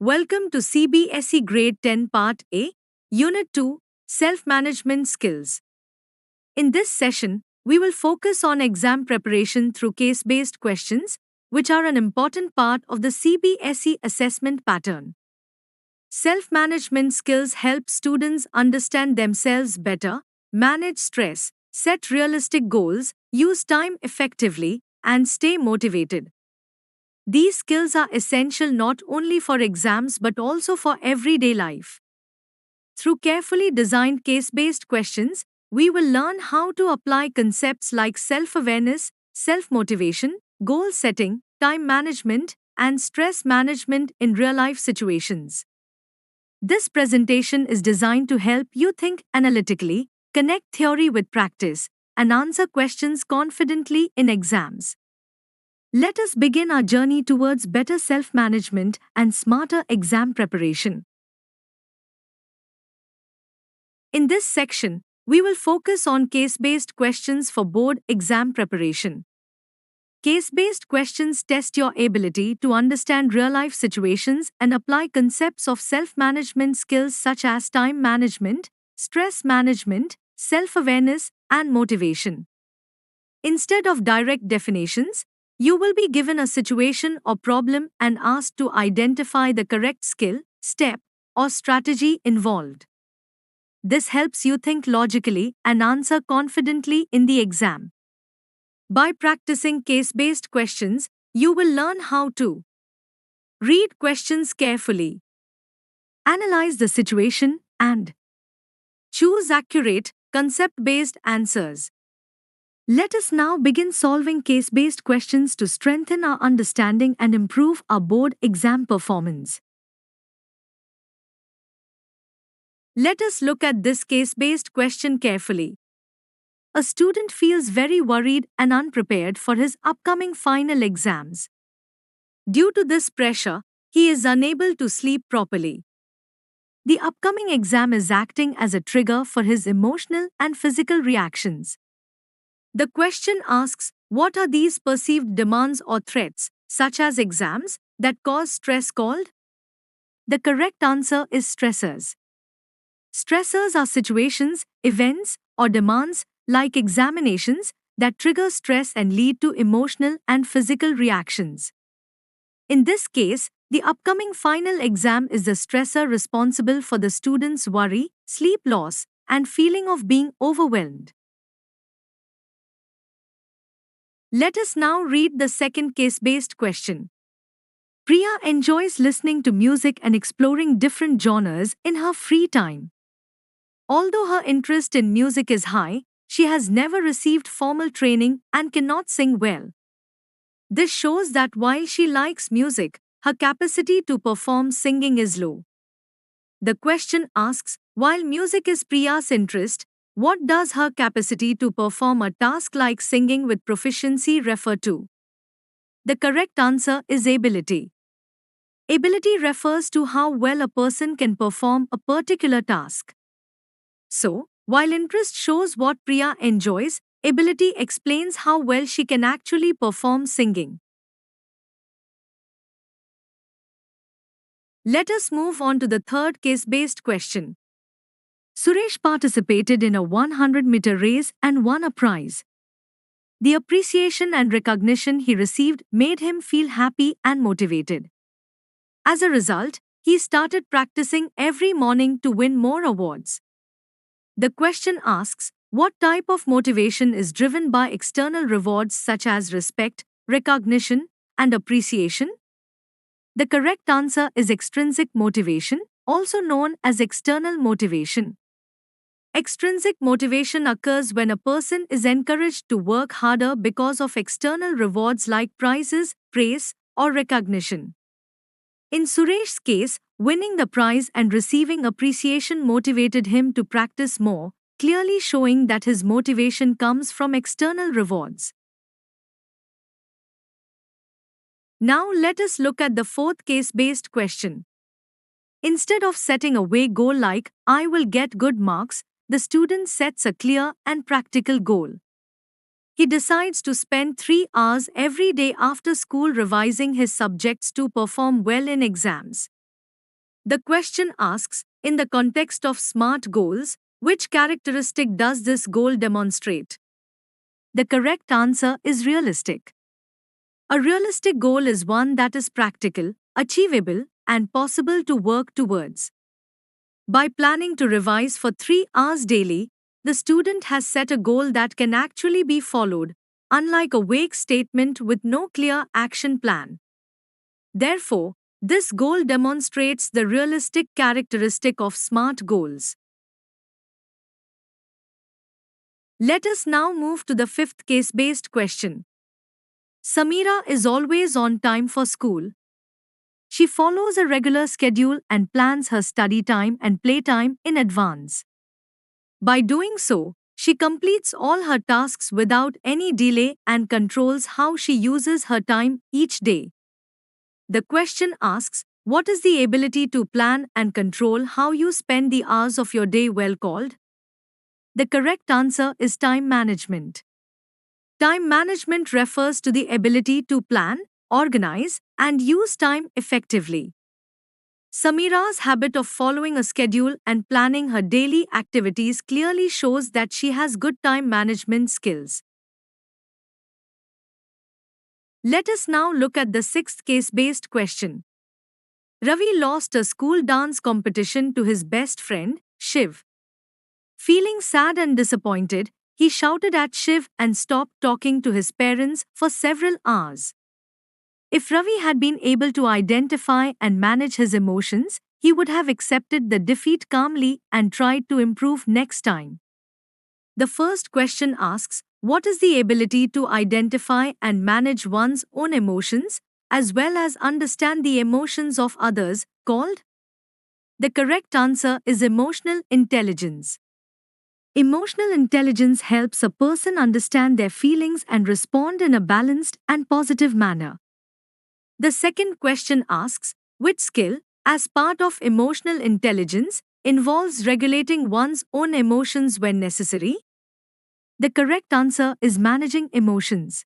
Welcome to CBSE Grade 10 Part A, Unit 2, Self-Management Skills. In this session, we will focus on exam preparation through case-based questions, which are an important part of the CBSE assessment pattern. Self-management skills help students understand themselves better, manage stress, set realistic goals, use time effectively, and stay motivated. These skills are essential not only for exams but also for everyday life. Through carefully designed case-based questions, we will learn how to apply concepts like self-awareness, self-motivation, goal setting, time management, and stress management in real-life situations. This presentation is designed to help you think analytically, connect theory with practice, and answer questions confidently in exams. Let us begin our journey towards better self-management and smarter exam preparation. In this section, we will focus on case-based questions for board exam preparation. Case-based questions test your ability to understand real-life situations and apply concepts of self-management skills such as time management, stress management, self-awareness, and motivation. Instead of direct definitions, you will be given a situation or problem and asked to identify the correct skill, step, or strategy involved. This helps you think logically and answer confidently in the exam. By practicing case-based questions, you will learn how to read questions carefully, analyze the situation, and choose accurate, concept-based answers. Let us now begin solving case-based questions to strengthen our understanding and improve our board exam performance. Let us look at this case-based question carefully. A student feels very worried and unprepared for his upcoming final exams. Due to this pressure, he is unable to sleep properly. The upcoming exam is acting as a trigger for his emotional and physical reactions. The question asks, what are these perceived demands or threats, such as exams, that cause stress called? The correct answer is stressors. Stressors are situations, events, or demands, like examinations, that trigger stress and lead to emotional and physical reactions. In this case, the upcoming final exam is the stressor responsible for the student's worry, sleep loss, and feeling of being overwhelmed. Let us now read the second case-based question. Priya enjoys listening to music and exploring different genres in her free time. Although her interest in music is high, she has never received formal training and cannot sing well. This shows that while she likes music, her capacity to perform singing is low. The question asks, while music is Priya's interest, what does her capacity to perform a task like singing with proficiency refer to? The correct answer is ability. Ability refers to how well a person can perform a particular task. So, while interest shows what Priya enjoys, ability explains how well she can actually perform singing. Let us move on to the third case-based question. Suresh participated in a 100-meter race and won a prize. The appreciation and recognition he received made him feel happy and motivated. As a result, he started practicing every morning to win more awards. The question asks, what type of motivation is driven by external rewards such as respect, recognition, and appreciation? The correct answer is extrinsic motivation, also known as external motivation. Extrinsic motivation occurs when a person is encouraged to work harder because of external rewards like prizes, praise, or recognition. In Suresh's case, winning the prize and receiving appreciation motivated him to practice more, clearly showing that his motivation comes from external rewards. Now let us look at the fourth case-based question. Instead of setting a vague goal like, I will get good marks, the student sets a clear and practical goal. He decides to spend 3 hours every day after school revising his subjects to perform well in exams. The question asks, in the context of SMART goals, which characteristic does this goal demonstrate? The correct answer is realistic. A realistic goal is one that is practical, achievable, and possible to work towards. By planning to revise for 3 hours daily, the student has set a goal that can actually be followed, unlike a vague statement with no clear action plan. Therefore, this goal demonstrates the realistic characteristic of SMART goals. Let us now move to the fifth case-based question. Samira is always on time for school. She follows a regular schedule and plans her study time and playtime in advance. By doing so, she completes all her tasks without any delay and controls how she uses her time each day. The question asks, what is the ability to plan and control how you spend the hours of your day well called? The correct answer is time management. Time management refers to the ability to plan, organize, and use time effectively. Samira's habit of following a schedule and planning her daily activities clearly shows that she has good time management skills. Let us now look at the sixth case-based question. Ravi lost a school dance competition to his best friend, Shiv. Feeling sad and disappointed, he shouted at Shiv and stopped talking to his parents for several hours. If Ravi had been able to identify and manage his emotions, he would have accepted the defeat calmly and tried to improve next time. The first question asks, what is the ability to identify and manage one's own emotions, as well as understand the emotions of others, called? The correct answer is emotional intelligence. Emotional intelligence helps a person understand their feelings and respond in a balanced and positive manner. The second question asks, which skill, as part of emotional intelligence, involves regulating one's own emotions when necessary? The correct answer is managing emotions.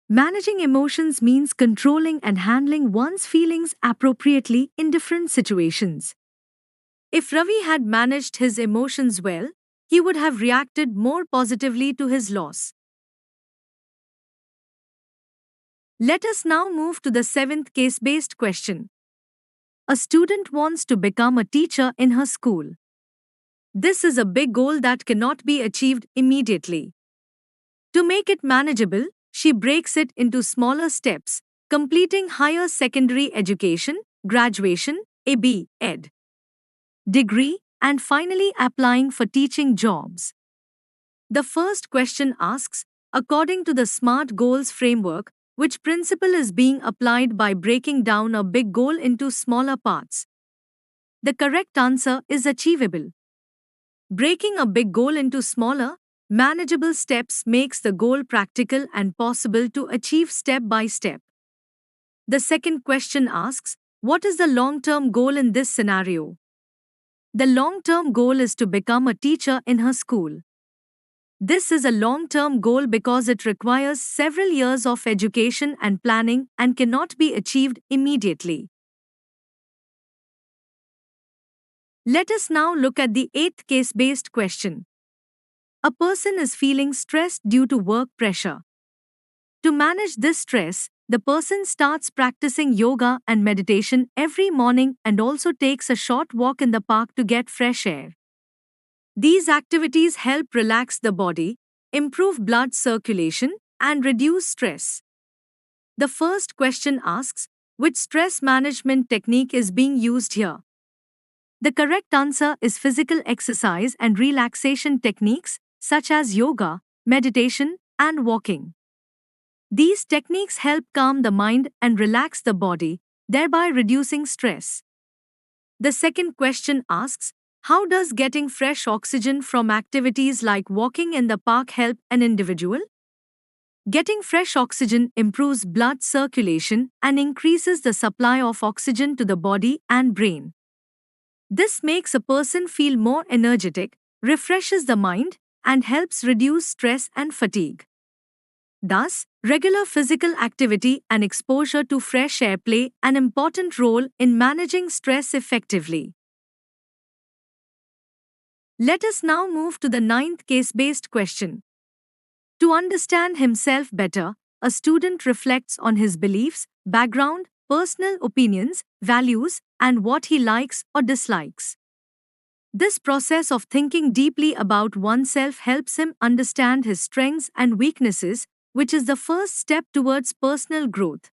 Managing emotions means controlling and handling one's feelings appropriately in different situations. If Ravi had managed his emotions well, he would have reacted more positively to his loss. Let us now move to the seventh case-based question. A student wants to become a teacher in her school. This is a big goal that cannot be achieved immediately. To make it manageable, she breaks it into smaller steps, completing higher secondary education, graduation, a B.Ed. degree, and finally applying for teaching jobs. The first question asks, according to the SMART Goals framework, which principle is being applied by breaking down a big goal into smaller parts? The correct answer is achievable. Breaking a big goal into smaller, manageable steps makes the goal practical and possible to achieve step by step. The second question asks, what is the long-term goal in this scenario? The long-term goal is to become a teacher in her school. This is a long-term goal because it requires several years of education and planning and cannot be achieved immediately. Let us now look at the eighth case-based question. A person is feeling stressed due to work pressure. To manage this stress, the person starts practicing yoga and meditation every morning and also takes a short walk in the park to get fresh air. These activities help relax the body, improve blood circulation, and reduce stress. The first question asks, which stress management technique is being used here? The correct answer is physical exercise and relaxation techniques such as yoga, meditation, and walking. These techniques help calm the mind and relax the body, thereby reducing stress. The second question asks, how does getting fresh oxygen from activities like walking in the park help an individual? Getting fresh oxygen improves blood circulation and increases the supply of oxygen to the body and brain. This makes a person feel more energetic, refreshes the mind, and helps reduce stress and fatigue. Thus, regular physical activity and exposure to fresh air play an important role in managing stress effectively. Let us now move to the ninth case-based question. To understand himself better, a student reflects on his beliefs, background, personal opinions, values, and what he likes or dislikes. This process of thinking deeply about oneself helps him understand his strengths and weaknesses, which is the first step towards personal growth.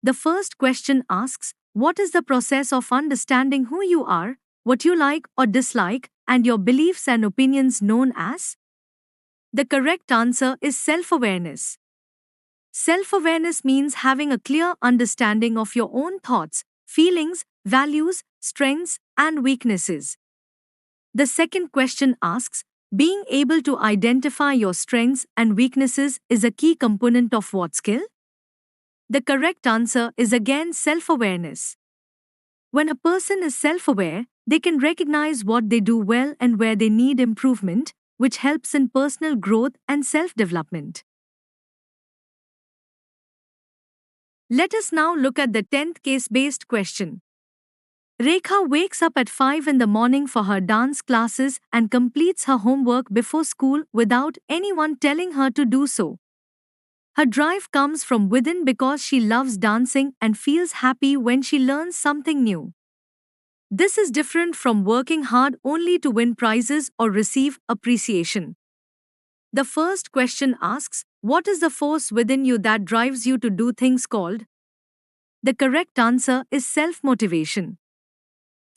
The first question asks, what is the process of understanding who you are, what you like or dislike, and your beliefs and opinions known as? The correct answer is self-awareness. Self-awareness means having a clear understanding of your own thoughts, feelings, values, strengths, and weaknesses. The second question asks, being able to identify your strengths and weaknesses is a key component of what skill? The correct answer is again self-awareness. When a person is self-aware, they can recognize what they do well and where they need improvement, which helps in personal growth and self-development. Let us now look at the 10th case-based question. Rekha wakes up at 5 in the morning for her dance classes and completes her homework before school without anyone telling her to do so. Her drive comes from within because she loves dancing and feels happy when she learns something new. This is different from working hard only to win prizes or receive appreciation. The first question asks, what is the force within you that drives you to do things called? The correct answer is self-motivation.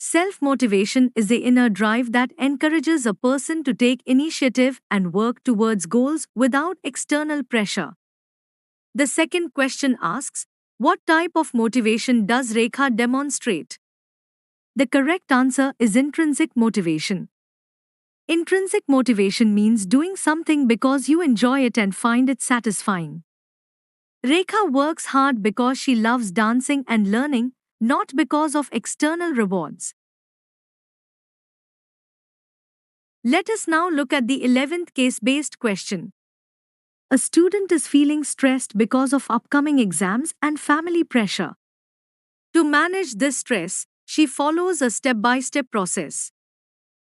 Self-motivation is the inner drive that encourages a person to take initiative and work towards goals without external pressure. The second question asks, what type of motivation does Rekha demonstrate? The correct answer is intrinsic motivation. Intrinsic motivation means doing something because you enjoy it and find it satisfying. Rekha works hard because she loves dancing and learning, not because of external rewards. Let us now look at the 11th case-based question. A student is feeling stressed because of upcoming exams and family pressure. To manage this stress, she follows a step-by-step process.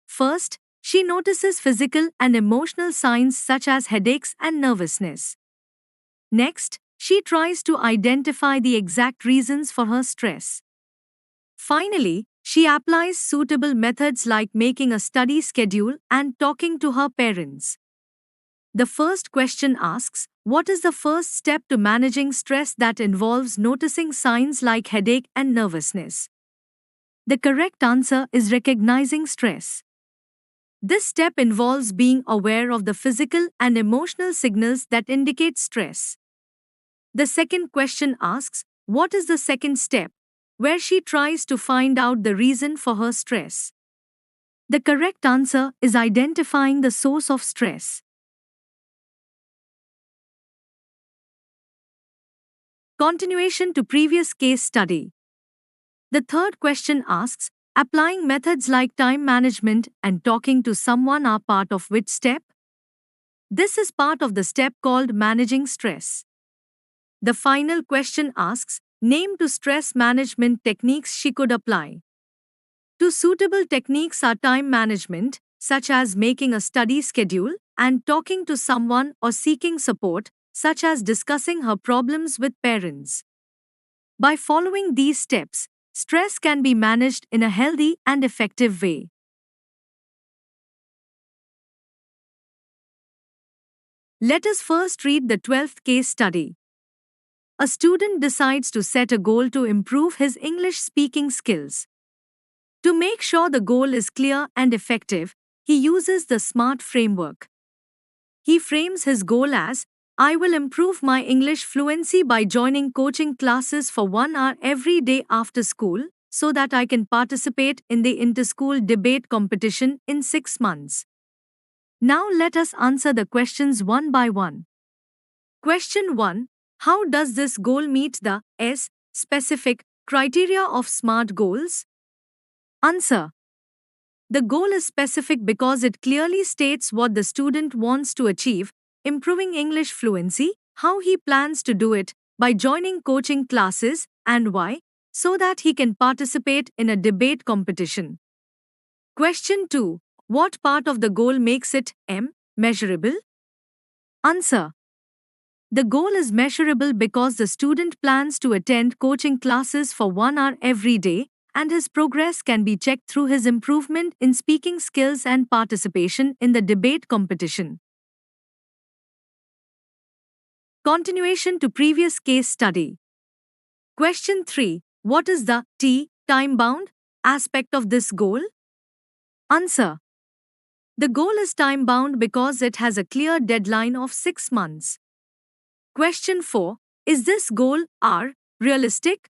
First, she notices physical and emotional signs such as headaches and nervousness. Next, she tries to identify the exact reasons for her stress. Finally, she applies suitable methods like making a study schedule and talking to her parents. The first question asks, what is the first step to managing stress that involves noticing signs like headache and nervousness? The correct answer is recognizing stress. This step involves being aware of the physical and emotional signals that indicate stress. The second question asks, what is the second step, where she tries to find out the reason for her stress? The correct answer is identifying the source of stress. Continuation to previous case study. The third question asks, applying methods like time management and talking to someone are part of which step? This is part of the step called managing stress. The final question asks, name two stress management techniques she could apply. Two suitable techniques are time management, such as making a study schedule, and talking to someone or seeking support, such as discussing her problems with parents. By following these steps, stress can be managed in a healthy and effective way. Let us first read the 12th case study. A student decides to set a goal to improve his English speaking skills. To make sure the goal is clear and effective, he uses the SMART framework. He frames his goal as, I will improve my English fluency by joining coaching classes for 1 hour every day after school, so that I can participate in the inter-school debate competition in 6 months. Now let us answer the questions one by one. Question 1. How does this goal meet the specific criteria of SMART goals? Answer. The goal is specific because it clearly states what the student wants to achieve, improving English fluency, how he plans to do it, by joining coaching classes, and why, so that he can participate in a debate competition. Question 2. What part of the goal makes it measurable? Answer. The goal is measurable because the student plans to attend coaching classes for 1 hour every day, and his progress can be checked through his improvement in speaking skills and participation in the debate competition. Continuation to previous case study. Question 3. What is the time-bound aspect of this goal? Answer. The goal is time-bound because it has a clear deadline of 6 months. Question 4. Is this goal realistic?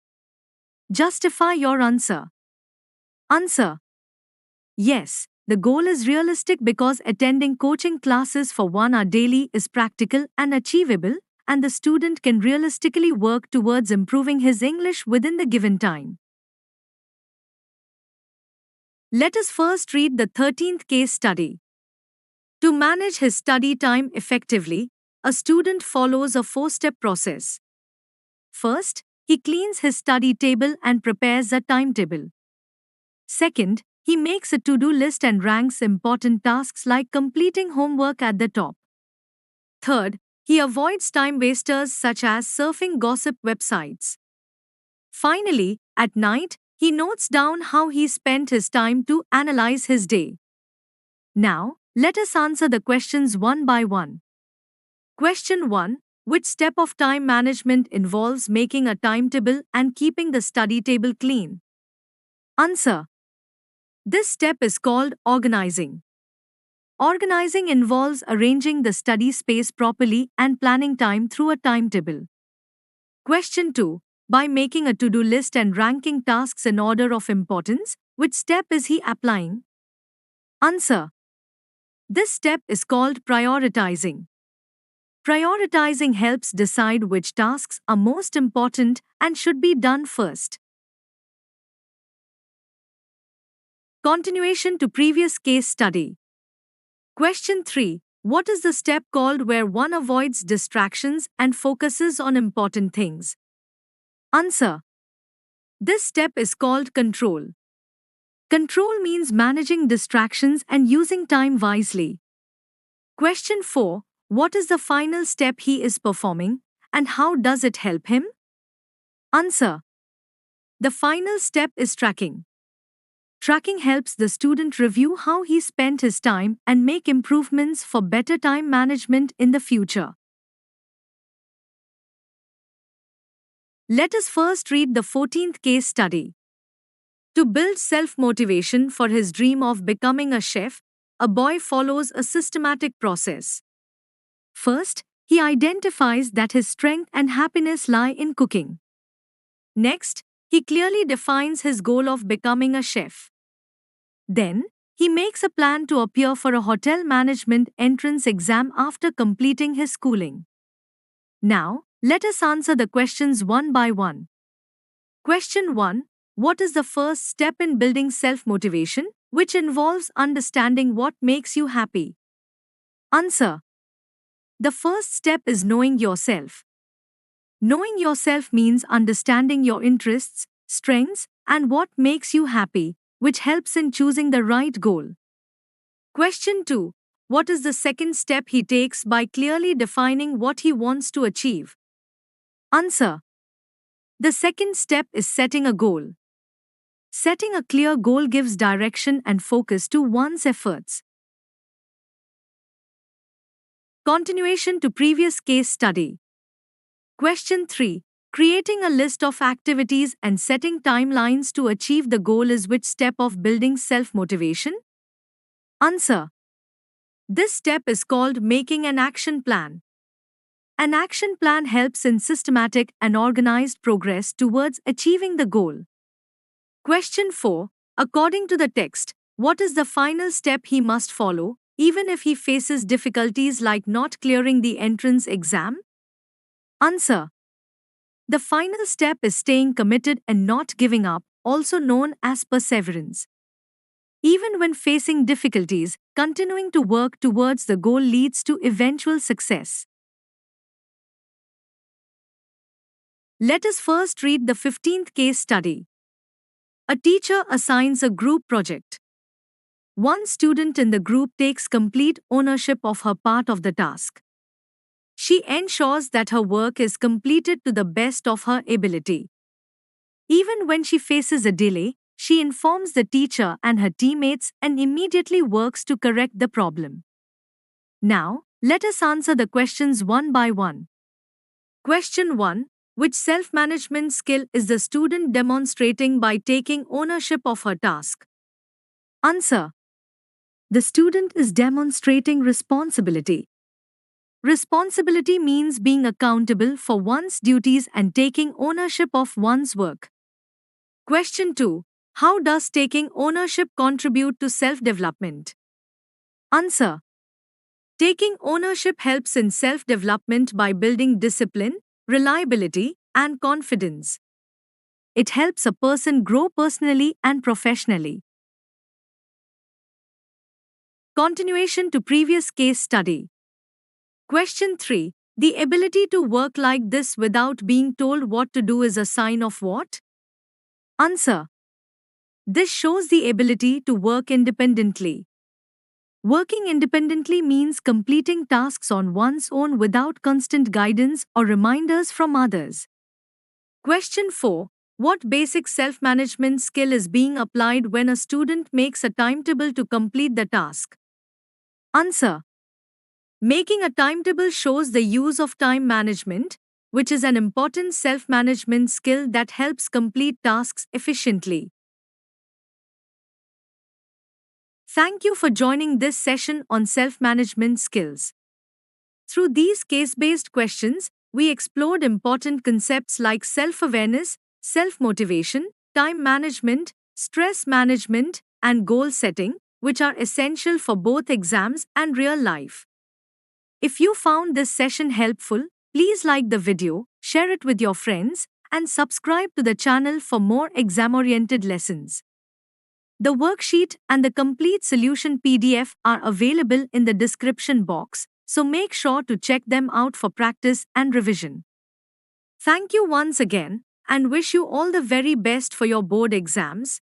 Justify your answer. Answer. Yes, the goal is realistic because attending coaching classes for 1 hour daily is practical and achievable, and the student can realistically work towards improving his English within the given time. Let us first read the 13th case study. To manage his study time effectively, a student follows a 4-step process. First, he cleans his study table and prepares a timetable. Second, he makes a to-do list and ranks important tasks like completing homework at the top. Third, he avoids time wasters such as surfing gossip websites. Finally, at night, he notes down how he spent his time to analyze his day. Now, let us answer the questions one by one. Question 1. Which step of time management involves making a timetable and keeping the study table clean? Answer. This step is called organizing. Organizing involves arranging the study space properly and planning time through a timetable. Question 2. By making a to-do list and ranking tasks in order of importance, which step is he applying? Answer. This step is called prioritizing. Prioritizing helps decide which tasks are most important and should be done first. Continuation to previous case study. Question 3. What is the step called where one avoids distractions and focuses on important things? Answer. This step is called control. Control means managing distractions and using time wisely. Question 4. What is the final step he is performing, and how does it help him? Answer. The final step is tracking. Tracking helps the student review how he spent his time and make improvements for better time management in the future. Let us first read the 14th case study. To build self-motivation for his dream of becoming a chef, a boy follows a systematic process. First, he identifies that his strength and happiness lie in cooking. Next, he clearly defines his goal of becoming a chef. Then, he makes a plan to appear for a hotel management entrance exam after completing his schooling. Now, let us answer the questions one by one. Question 1. What is the first step in building self-motivation, which involves understanding what makes you happy? Answer. The first step is knowing yourself. Knowing yourself means understanding your interests, strengths, and what makes you happy, which helps in choosing the right goal. Question 2. What is the second step he takes by clearly defining what he wants to achieve? Answer. The second step is setting a goal. Setting a clear goal gives direction and focus to one's efforts. Continuation to previous case study. Question 3. Creating a list of activities and setting timelines to achieve the goal is which step of building self-motivation? Answer. This step is called making an action plan. An action plan helps in systematic and organized progress towards achieving the goal. Question 4. According to the text, what is the final step he must follow, even if he faces difficulties like not clearing the entrance exam? Answer. The final step is staying committed and not giving up, also known as perseverance. Even when facing difficulties, continuing to work towards the goal leads to eventual success. Let us first read the 15th case study. A teacher assigns a group project. One student in the group takes complete ownership of her part of the task. She ensures that her work is completed to the best of her ability. Even when she faces a delay, she informs the teacher and her teammates and immediately works to correct the problem. Now, let us answer the questions one by one. Question 1. Which self-management skill is the student demonstrating by taking ownership of her task? Answer. The student is demonstrating responsibility. Responsibility means being accountable for one's duties and taking ownership of one's work. Question 2. How does taking ownership contribute to self-development? Answer. Taking ownership helps in self-development by building discipline, reliability, and confidence. It helps a person grow personally and professionally. Continuation to previous case study. Question 3. The ability to work like this without being told what to do is a sign of what? Answer. This shows the ability to work independently. Working independently means completing tasks on one's own without constant guidance or reminders from others. Question 4. What basic self-management skill is being applied when a student makes a timetable to complete the task? Answer. Making a timetable shows the use of time management, which is an important self-management skill that helps complete tasks efficiently. Thank you for joining this session on self-management skills. Through these case-based questions, we explored important concepts like self-awareness, self-motivation, time management, stress management, and goal setting, which are essential for both exams and real life. If you found this session helpful, please like the video, share it with your friends, and subscribe to the channel for more exam-oriented lessons. The worksheet and the complete solution PDF are available in the description box, so make sure to check them out for practice and revision. Thank you once again, and wish you all the very best for your board exams.